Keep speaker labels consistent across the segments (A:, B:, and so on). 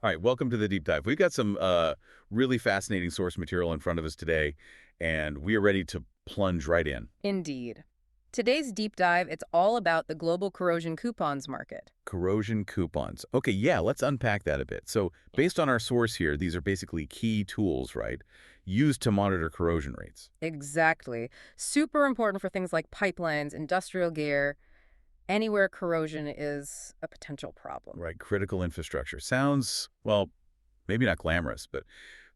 A: All right, welcome to the deep dive. We've got some really fascinating source material in front of us today, and we are ready to plunge right in.
B: Indeed. Today's deep dive, it's all about the global corrosion coupons market.
A: Corrosion coupons. Okay, yeah, let's unpack that a bit. So, based on our source here, these are basically key tools, right, used to monitor corrosion rates.
B: Exactly. Super important for things like pipelines, industrial gear, anywhere corrosion is a potential problem.
A: Right, critical infrastructure. Sounds, well, maybe not glamorous, but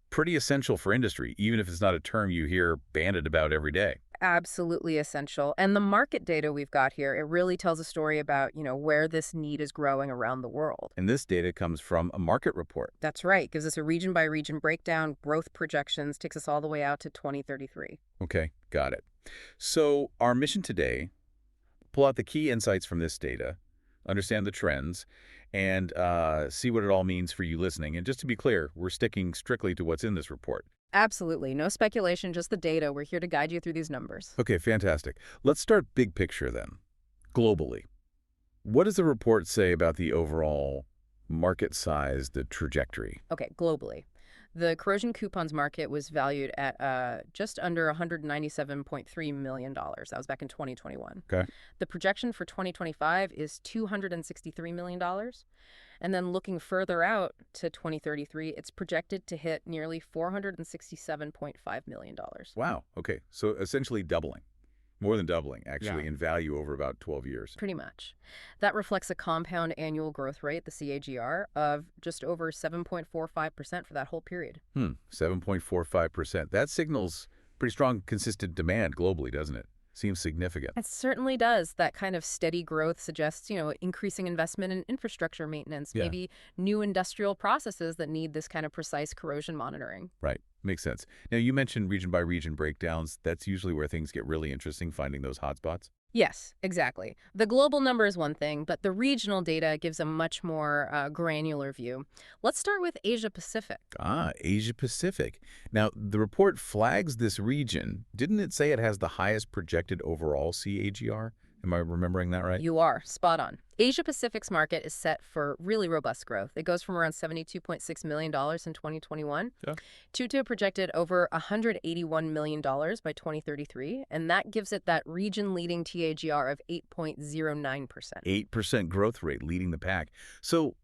A: pretty essential for industry, even if it's not a term you hear bandied about every day.
B: Absolutely essential. And the market data we've got here, it really tells a story about, where this need is growing around the world.
A: And this data comes from a market report.
B: That's right. Gives us a region by region breakdown, growth projections, takes us all the way out to 2033.
A: Okay, got it. So, our mission today, pull out the key insights from this data, understand the trends, and see what it all means for you listening. And just to be clear, we're sticking strictly to what's in this report.
B: Absolutely. No speculation, just the data. We're here to guide you through these numbers.
A: Okay, fantastic. Let's start big picture then. Globally, what does the report say about the overall market size, the trajectory?
B: Okay, globally. The corrosion coupons market was valued at just under $197.3 million. That was back in 2021.
A: Okay.
B: The projection for 2025 is $263 million. And then looking further out to 2033, it's projected to hit nearly $467.5 million.
A: Wow. Okay. So essentially doubling, more than doubling,
B: Yeah.
A: actually, in value over about 12 years.
B: Pretty much. That reflects a compound annual growth rate, the CAGR, of just over 7.45% for that whole period.
A: 7.45%. That signals pretty strong, consistent demand globally, doesn't it? Seems significant.
B: It certainly does. That kind of steady growth suggests, increasing investment in infrastructure maintenance,
A: Yeah,
B: maybe new industrial processes that need this kind of precise corrosion monitoring.
A: right. Makes sense. Now, you mentioned region by region breakdowns. That's usually where things get really interesting, finding those hotspots.
B: Yes, exactly. The global number is one thing, but the regional data gives a much more granular view. Let's start with Asia Pacific.
A: Asia Pacific. Now, the report flags this region. Didn't it say it has the highest projected overall CAGR? Am I remembering that right?
B: You are spot on. Asia Pacic's market is set for really robust growth. It goes from around $72.6 million in 2021
A: Yeah.
B: to a projected over $181 million by 2033, and that gives it that region-leading TAGR of 8.09%.
A: 8% growth rate leading the pack. So,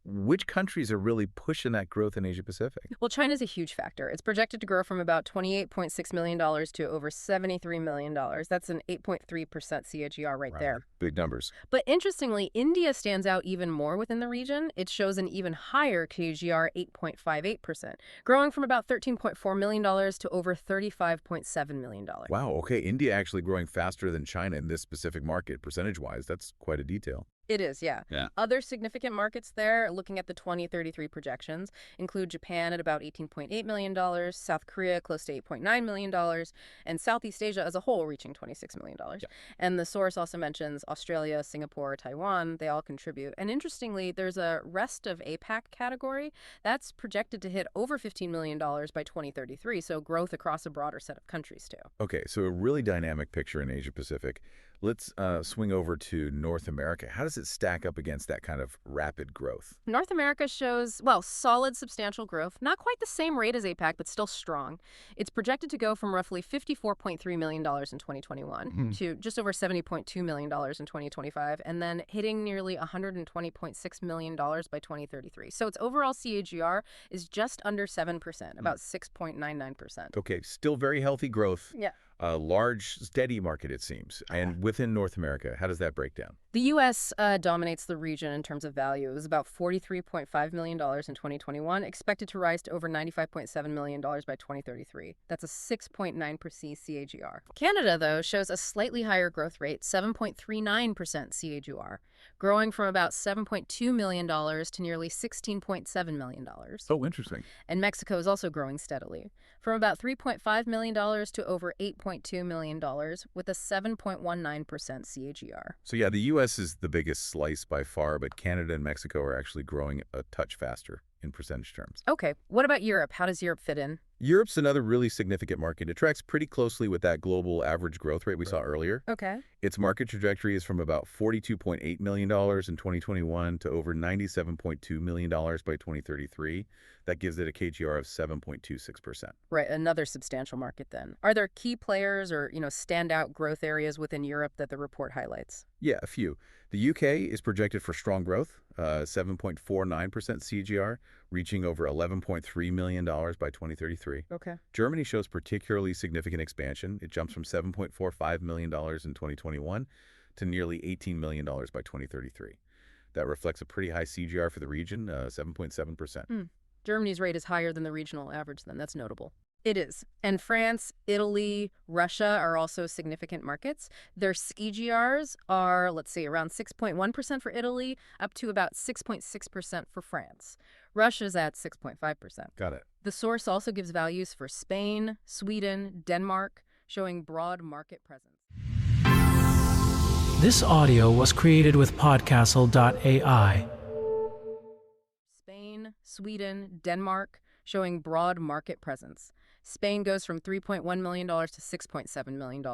A: which countries are really pushing that growth in Asia Pacific?
B: Well, China's a huge factor. It's projected to grow from about $28.6 million to over $73 million. That's an 8.3% CAGR right
A: Right.
B: there.
A: Big numbers.
B: But interestingly, India stands out even more within the region. It shows an even higher CAGR, 8.58%, growing from about $13.4 million to over $35.7 million.
A: Wow, okay. India actually growing faster than China in this specific market, percentage-wise. That's quite a detail.
B: It is, yeah.
A: Yeah.
B: Other significant markets there, looking at the 2033 projections, include Japan at about $18.8 million, South Korea close to $8.9 million, and Southeast Asia as a whole reaching $26 million.
A: Yeah.
B: And the source also mentions Australia, Singapore, Taiwan, they all contribute. And interestingly, there's a rest of APAC category that's projected to hit over $15 million by 2033, so growth across a broader set of countries too.
A: Okay, so a really dynamic picture in Asia Pacific. Let's swing over to North America. How does it stack up against that kind of rapid growth?
B: North America shows, well, solid substantial growth, not quite the same rate as APAC, but still strong. It's projected to go from roughly $54.3 million in 2021 to just over $70.2 million in 2025, and then hitting nearly $120.6 million by 2033. So its overall CAGR is just under 7%, about 6.99%.
A: Okay, still very healthy growth.
B: Yeah.
A: A large, steady market, it seems. And within North America, how does that break down?
B: The U.S. Dominates the region in terms of value. It was about $43.5 million in 2021, expected to rise to over $95.7 million by 2033. That's a 6.9% CAGR. Canada, though, shows a slightly higher growth rate, 7.39% CAGR, growing from about $7.2 million to nearly $16.7 million.
A: Oh, interesting.
B: And Mexico is also growing steadily, from about $3.5 million to over $8.2 million, with a 7.19% CAGR.
A: So yeah, the U.S. is the biggest slice by far, but Canada and Mexico are actually growing a touch faster in percentage terms.
B: Okay, what about Europe? How does Europe fit in?
A: Europe's another really significant market. It tracks pretty closely with that global average growth rate we saw earlier.
B: Okay.
A: Its market trajectory is from about $42.8 million in 2021 to over $97.2 million by 2033. That gives it a KGR of 7.26%.
B: Right, another substantial market then. Are there key players or, standout growth areas within Europe that the report highlights?
A: Yeah, a few. The UK is projected for strong growth, 7.49% CGR, reaching over $11.3 million by 2033.
B: Okay.
A: Germany shows particularly significant expansion. It jumps from $7.45 million in 2021 to nearly $18 million by 2033. That reflects a pretty high CGR for the region, 7.7%.
B: Germany's rate is higher than the regional average then. That's notable. It is. And France, Italy, Russia are also significant markets. Their CGRs are, let's see, around 6.1% for Italy, up to about 6.6% for France. Russia's at 6.5%.
A: Got it.
B: The source also gives values for Spain, Sweden, Denmark, showing broad market presence.
C: This audio was created with Podcastle.ai.
B: Spain, Sweden, Denmark, showing broad market presence. Spain goes from $3.1 million to $6.7 million.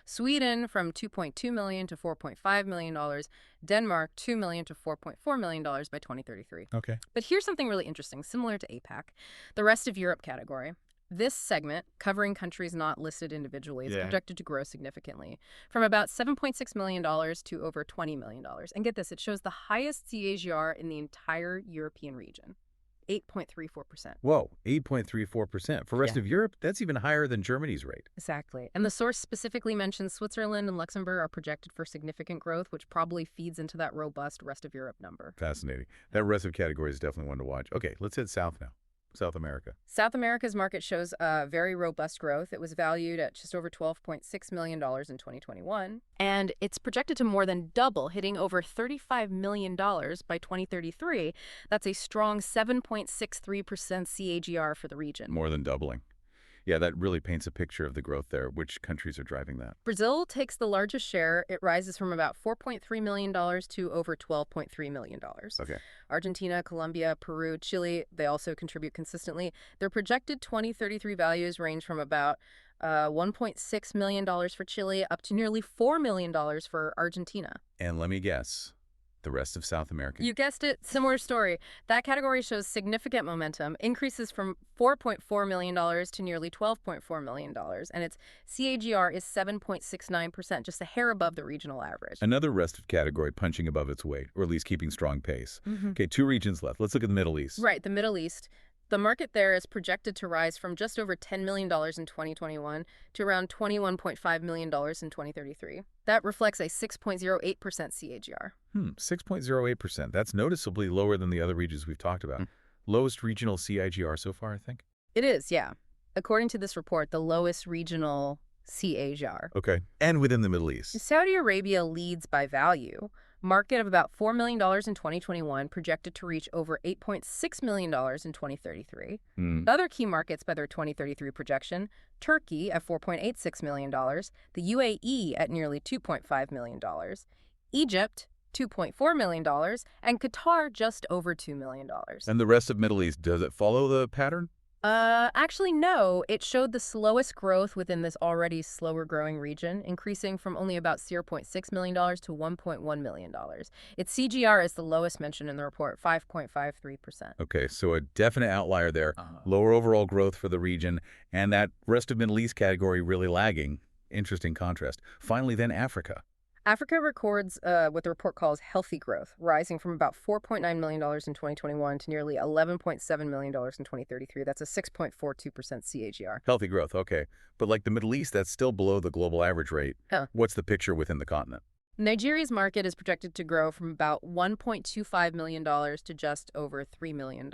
B: Sweden from $2.2 million to $4.5 million. Denmark, $2 million to $4.4 million by 2033.
A: Okay.
B: But here's something really interesting, similar to APAC. The rest of Europe category. This segment, covering countries not listed individually, is projected to grow significantly, from about $7.6 million to over $20 million. And get this, it shows the highest CAGR in the entire European region. 8.34%.
A: Whoa, 8.34%. For rest of Europe, that's even higher than Germany's rate.
B: Exactly. And the source specifically mentions Switzerland and Luxembourg are projected for significant growth, which probably feeds into that robust rest of Europe number.
A: Fascinating. That rest of category is definitely one to watch. Okay, let's hit south now. South America.
B: South America's market shows very robust growth. It was valued at just over $12.6 million in 2021, and it's projected to more than double, hitting over $35 million by 2033. That's a strong 7.63% CAGR for the region.
A: More than doubling. Yeah, that really paints a picture of the growth there. Which countries are driving that?
B: Brazil takes the largest share. It rises from about $4.3 million to over $12.3 million.
A: Okay.
B: Argentina, Colombia, Peru, Chile, they also contribute consistently. Their projected 2033 values range from about $1.6 million for Chile up to nearly $4 million for Argentina.
A: And let me guess, the rest of South America.
B: You guessed it, similar story. That category shows significant momentum, increases from $4.4 million to nearly $12.4 million, and its CAGR is 7.69%, just a hair above the regional average.
A: Another rest of category punching above its weight, or at least keeping strong pace. Okay, 2 regions left. Let's look at the Middle East.
B: Right, the Middle East. The market there is projected to rise from just over $10 million in 2021 to around $21.5 million in 2033. That reflects a 6.08% CAGR.
A: 6.08%. That's noticeably lower than the other regions we've talked about. Lowest regional CAGR so far, I think?
B: It is, yeah. According to this report, the lowest regional CAGR.
A: Okay. And within the Middle East?
B: Saudi Arabia leads by value. Market of about $4 million in 2021, projected to reach over $8.6 million in 2033. The other key markets by their 2033 projection, Turkey at $4.86 million, the UAE at nearly $2.5 million, Egypt, $2.4 million, and Qatar just over $2 million.
A: And the rest of Middle East, does it follow the pattern?
B: Actually, no. It showed the slowest growth within this already slower growing region, increasing from only about $0.6 million to $1.1 million. Its CGR is the lowest mentioned in the report, 5.53%.
A: Okay, so a definite outlier there. Lower overall growth for the region, and that rest of Middle East category really lagging. Interesting contrast. Finally, then Africa.
B: Africa records what the report calls healthy growth, rising from about $4.9 million in 2021 to nearly $11.7 million in 2033. That's a 6.42% CAGR.
A: Healthy growth, okay. But like the Middle East, that's still below the global average rate. What's the picture within the continent?
B: Nigeria's market is projected to grow from about $1.25 million to just over $3 million.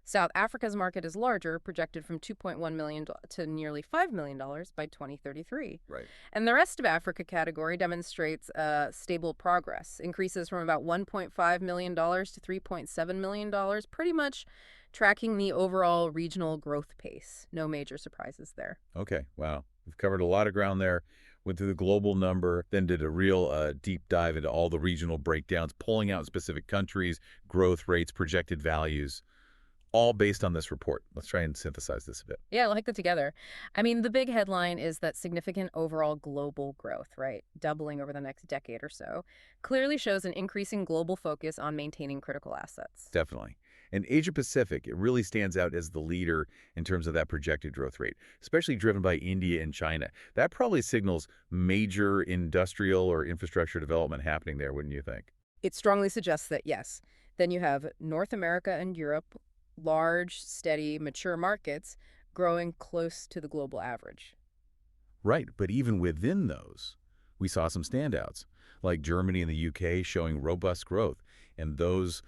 B: South Africa's market is larger, projected from $2.1 million to nearly $5 million by 2033.
A: Right.
B: And the rest of Africa category demonstrates stable progress, increases from about $1.5 million to $3.7 million, pretty much tracking the overall regional growth pace. No major surprises there.
A: Okay, wow. We've covered a lot of ground there. Went through the global number, then did a real deep dive into all the regional breakdowns, pulling out specific countries, growth rates, projected values. all based on this report. Let's try and synthesize this a bit.
B: Yeah, I'll hook that together. I mean, the big headline is that significant overall global growth, right, doubling over the next decade or so, clearly shows an increasing global focus on maintaining critical assets.
A: Definitely. And Asia-Pacific, it really stands out as the leader in terms of that projected growth rate, especially driven by India and China. That probably signals major industrial or infrastructure development happening there, wouldn't you think?
B: It strongly suggests that, yes. Then you have North America and Europe, large, steady, mature markets growing close to the global average.
A: Right, but even within those, we saw some standouts, like Germany and the UK showing robust growth, and those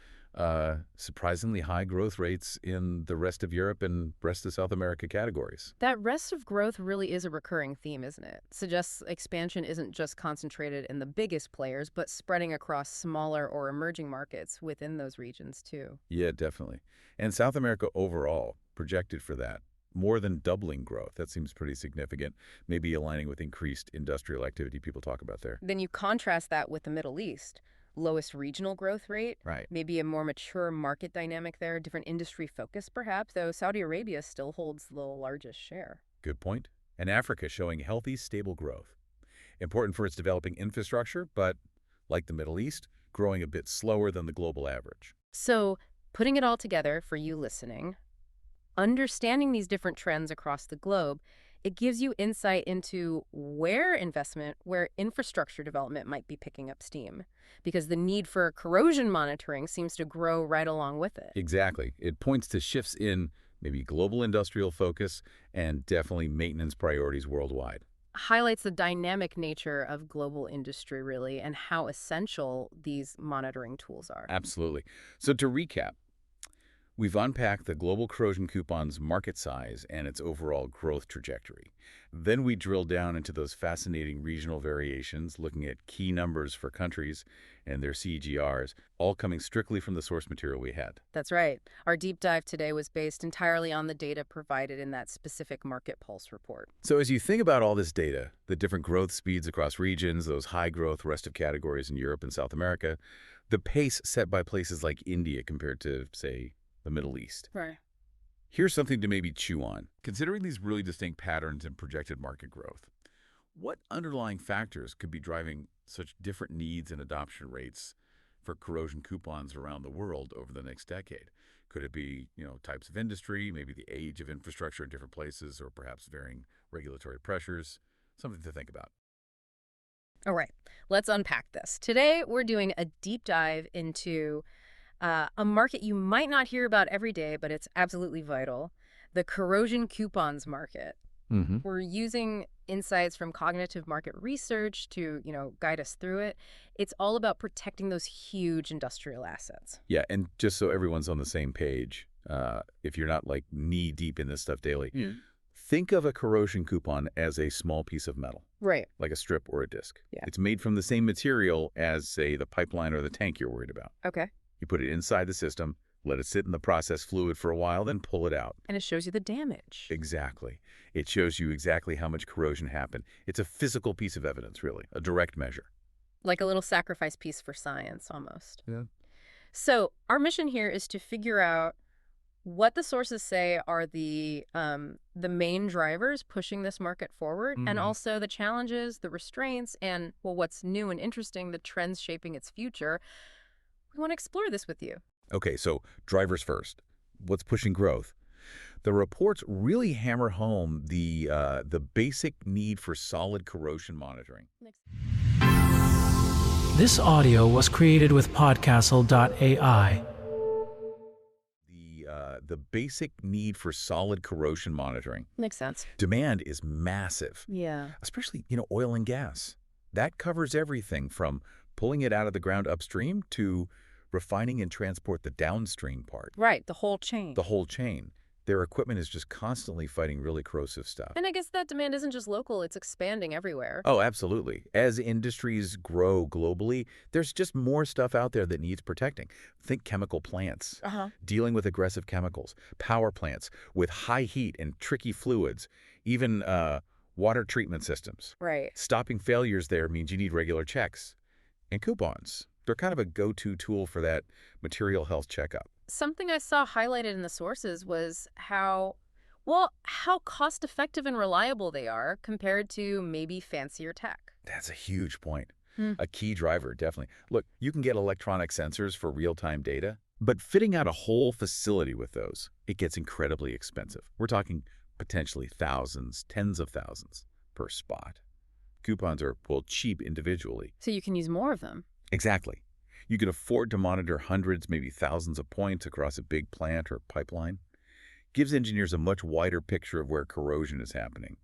A: surprisingly high growth rates in the rest of Europe and rest of South America categories.
B: That rest of growth really is a recurring theme, isn't it? Suggests expansion isn't just concentrated in the biggest players, but spreading across smaller or emerging markets within those regions, too.
A: Yeah, definitely. And South America overall projected for that, more than doubling growth. That seems pretty significant, maybe aligning with increased industrial activity people talk about there.
B: Then you contrast that with the Middle East. Lowest regional growth rate,
A: Right.
B: maybe a more mature market dynamic there, different industry focus perhaps, though Saudi Arabia still holds the largest share.
A: Good point. And Africa showing healthy, stable growth. Important for its developing infrastructure, but like the Middle East, growing a bit slower than the global average.
B: So, putting it all together for you listening, understanding these different trends across the globe, it gives you insight into where infrastructure development might be picking up steam, because the need for corrosion monitoring seems to grow right along with it.
A: Exactly. It points to shifts in maybe global industrial focus and definitely maintenance priorities worldwide.
B: Highlights the dynamic nature of global industry, really, and how essential these monitoring tools are.
A: Absolutely. So to recap, we've unpacked the global corrosion coupon's market size and its overall growth trajectory. Then we drilled down into those fascinating regional variations, looking at key numbers for countries and their CEGRs, all coming strictly from the source material we had.
B: That's right. Our deep dive today was based entirely on the data provided in that specific Market Pulse report.
A: So as you think about all this data, the different growth speeds across regions, those high growth rest of categories in Europe and South America, the pace set by places like India compared to, say, the Middle East.
B: Right.
A: Here's something to maybe chew on. Considering these really distinct patterns in projected market growth, what underlying factors could be driving such different needs and adoption rates for corrosion coupons around the world over the next decade? Could it be, types of industry, maybe the age of infrastructure in different places, or perhaps varying regulatory pressures? Something to think about.
B: All right, let's unpack this. Today, we're doing a deep dive into a market you might not hear about every day, but it's absolutely vital, the corrosion coupons market.
A: Mm-hmm.
B: We're using insights from cognitive market research to, guide us through it. It's all about protecting those huge industrial assets.
A: Yeah, and just so everyone's on the same page, if you're not like knee deep in this stuff daily, think of a corrosion coupon as a small piece of metal.
B: Right.
A: Like a strip or a disc.
B: Yeah.
A: It's made from the same material as, say, the pipeline or the tank you're worried about.
B: Okay.
A: You put it inside the system, let it sit in the process fluid for a while, then pull it out.
B: And it shows you the damage.
A: Exactly. It shows you exactly how much corrosion happened. It's a physical piece of evidence, really, a direct measure.
B: Like a little sacrifice piece for science, almost.
A: Yeah.
B: So our mission here is to figure out what the sources say are the main drivers pushing this market forward, and also the challenges, the restraints, and, well, what's new and interesting, the trends shaping its future. We want to explore this with you.
A: Okay, so drivers first. What's pushing growth? The reports really hammer home the basic need for solid corrosion monitoring.
C: This audio was created with Podcastle.ai.
A: The basic need for solid corrosion monitoring.
B: Makes sense.
A: Demand is massive.
B: Yeah.
A: Especially, oil and gas. That covers everything from pulling it out of the ground upstream to refining and transport the downstream part.
B: Right, the whole chain.
A: The whole chain. Their equipment is just constantly fighting really corrosive stuff.
B: And I guess that demand isn't just local, it's expanding everywhere.
A: Oh, absolutely. As industries grow globally, there's just more stuff out there that needs protecting. Think chemical plants, dealing with aggressive chemicals, power plants with high heat and tricky fluids, even water treatment systems.
B: Right.
A: Stopping failures there means you need regular checks. And coupons, they're kind of a go-to tool for that material health checkup.
B: something I saw highlighted in the sources was how cost-effective and reliable they are compared to maybe fancier tech.
A: That's a huge point.
B: Hmm.
A: A key driver, definitely. Look, you can get electronic sensors for real-time data, but fitting out a whole facility with those, it gets incredibly expensive. We're talking potentially thousands, tens of thousands per spot. Coupons are, well, cheap individually.
B: So you can use more of them.
A: Exactly. You can afford to monitor hundreds, maybe thousands of points across a big plant or pipeline. Gives engineers a much wider picture of where corrosion is happening.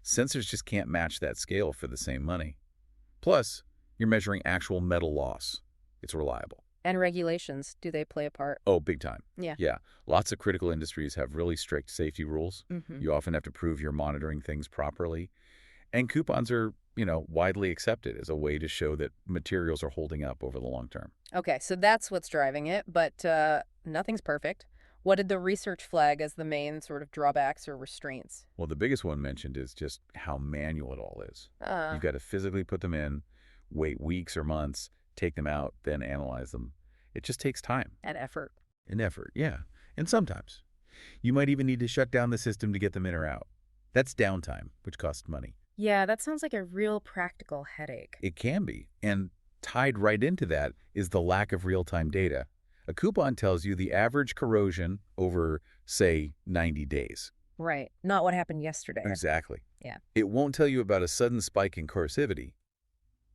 A: Sensors just can't match that scale for the same money. Plus, you're measuring actual metal loss. It's reliable.
B: And regulations, do they play a part?
A: Oh, big time.
B: Yeah.
A: Yeah. Lots of critical industries have really strict safety rules.
B: Mm-hmm.
A: You often have to prove you're monitoring things properly. And coupons are, widely accepted as a way to show that materials are holding up over the long term.
B: Okay, so that's what's driving it, but nothing's perfect. What did the research flag as the main sort of drawbacks or restraints?
A: Well, the biggest one mentioned is just how manual it all is. You've got to physically put them in, wait weeks or months, take them out, then analyze them. It just takes time.
B: And effort.
A: And effort, yeah. And sometimes you might even need to shut down the system to get them in or out. That's downtime, which costs money.
B: Yeah, that sounds like a real practical headache.
A: It can be. And tied right into that is the lack of real-time data. A coupon tells you the average corrosion over, say, 90 days.
B: Right. Not what happened yesterday.
A: Exactly.
B: Yeah.
A: It won't tell you about a sudden spike in corrosivity.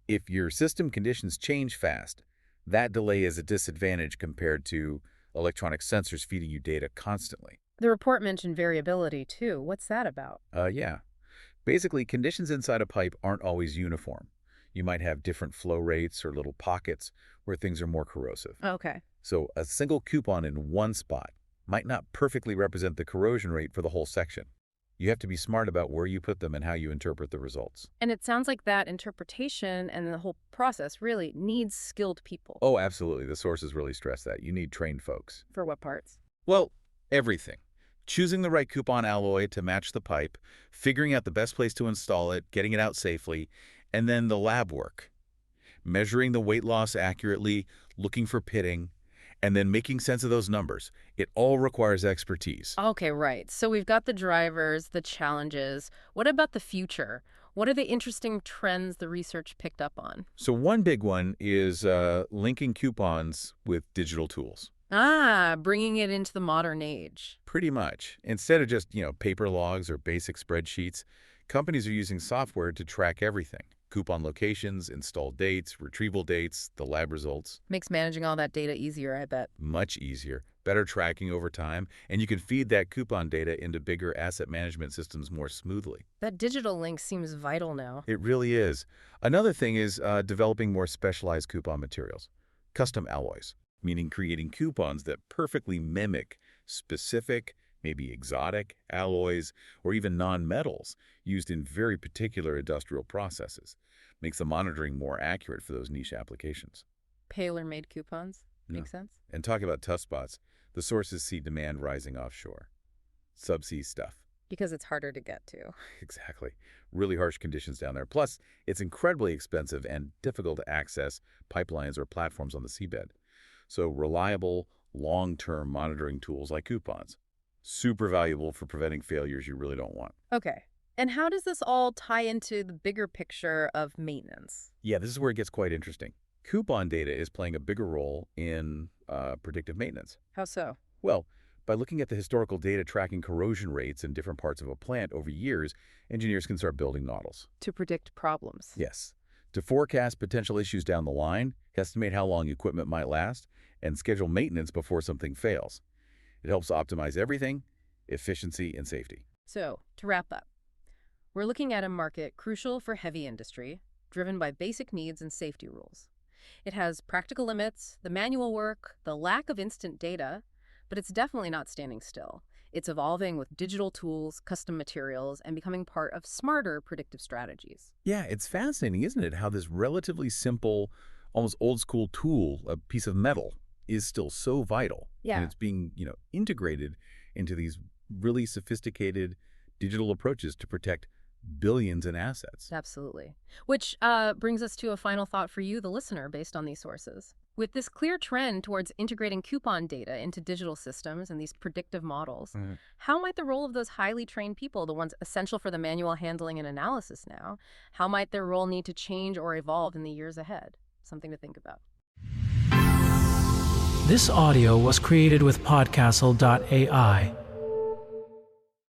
A: If your system conditions change fast, that delay is a disadvantage compared to electronic sensors feeding you data constantly.
B: The report mentioned variability, too. What's that about?
A: Yeah. Basically, conditions inside a pipe aren't always uniform. You might have different flow rates or little pockets where things are more corrosive.
B: Okay.
A: So a single coupon in one spot might not perfectly represent the corrosion rate for the whole section. You have to be smart about where you put them and how you interpret the results.
B: And it sounds like that interpretation and the whole process really needs skilled people.
A: Oh, absolutely. The sources really stress that. You need trained folks.
B: For what parts?
A: Well, everything. Choosing the right coupon alloy to match the pipe, figuring out the best place to install it, getting it out safely, and then the lab work. Measuring the weight loss accurately, looking for pitting, and then making sense of those numbers. It all requires expertise.
B: Okay, right. So we've got the drivers, the challenges. What about the future? What are the interesting trends the research picked up on?
A: So one big one is linking coupons with digital tools.
B: Bringing it into the modern age.
A: Pretty much. Instead of just, paper logs or basic spreadsheets, companies are using software to track everything. Coupon locations, installed dates, retrieval dates, the lab results.
B: Makes managing all that data easier, I bet.
A: Much easier. Better tracking over time, and you can feed that coupon data into bigger asset management systems more smoothly.
B: That digital link seems vital now.
A: It really is. Another thing is developing more specialized coupon materials. Custom alloys, meaning creating coupons that perfectly mimic specific, maybe exotic alloys or even non-metals used in very particular industrial processes. Makes the monitoring more accurate for those niche applications.
B: Tailor-made coupons? Makes sense?
A: And talk about tough spots. The sources see demand rising offshore. Subsea stuff.
B: Because it's harder to get to.
A: Exactly. Really harsh conditions down there. Plus, it's incredibly expensive and difficult to access pipelines or platforms on the seabed. So reliable, long-term monitoring tools like coupons. Super valuable for preventing failures you really don't want.
B: Okay. And how does this all tie into the bigger picture of maintenance?
A: Yeah, this is where it gets quite interesting. Coupon data is playing a bigger role in predictive maintenance.
B: How so?
A: Well, by looking at the historical data tracking corrosion rates in different parts of a plant over years, engineers can start building models.
B: To predict problems.
A: Yes. To forecast potential issues down the line, estimate how long equipment might last, and schedule maintenance before something fails. It helps optimize everything, efficiency and safety.
B: So, to wrap up, we're looking at a market crucial for heavy industry, driven by basic needs and safety rules. It has practical limits, the manual work, the lack of instant data, but it's definitely not standing still. It's evolving with digital tools, custom materials, and becoming part of smarter predictive strategies.
A: Yeah, it's fascinating, isn't it, how this relatively simple, almost old-school tool, a piece of metal, is still so vital.
B: Yeah.
A: And it's being, integrated into these really sophisticated digital approaches to protect billions in assets.
B: Absolutely. Which brings us to a final thought for you, the listener, based on these sources. With this clear trend towards integrating coupon data into digital systems and these predictive models, how might the role of those highly trained people, the ones essential for the manual handling and analysis now, how might their role need to change or evolve in the years ahead? Something to think about.
C: This audio was created with Podcastle.ai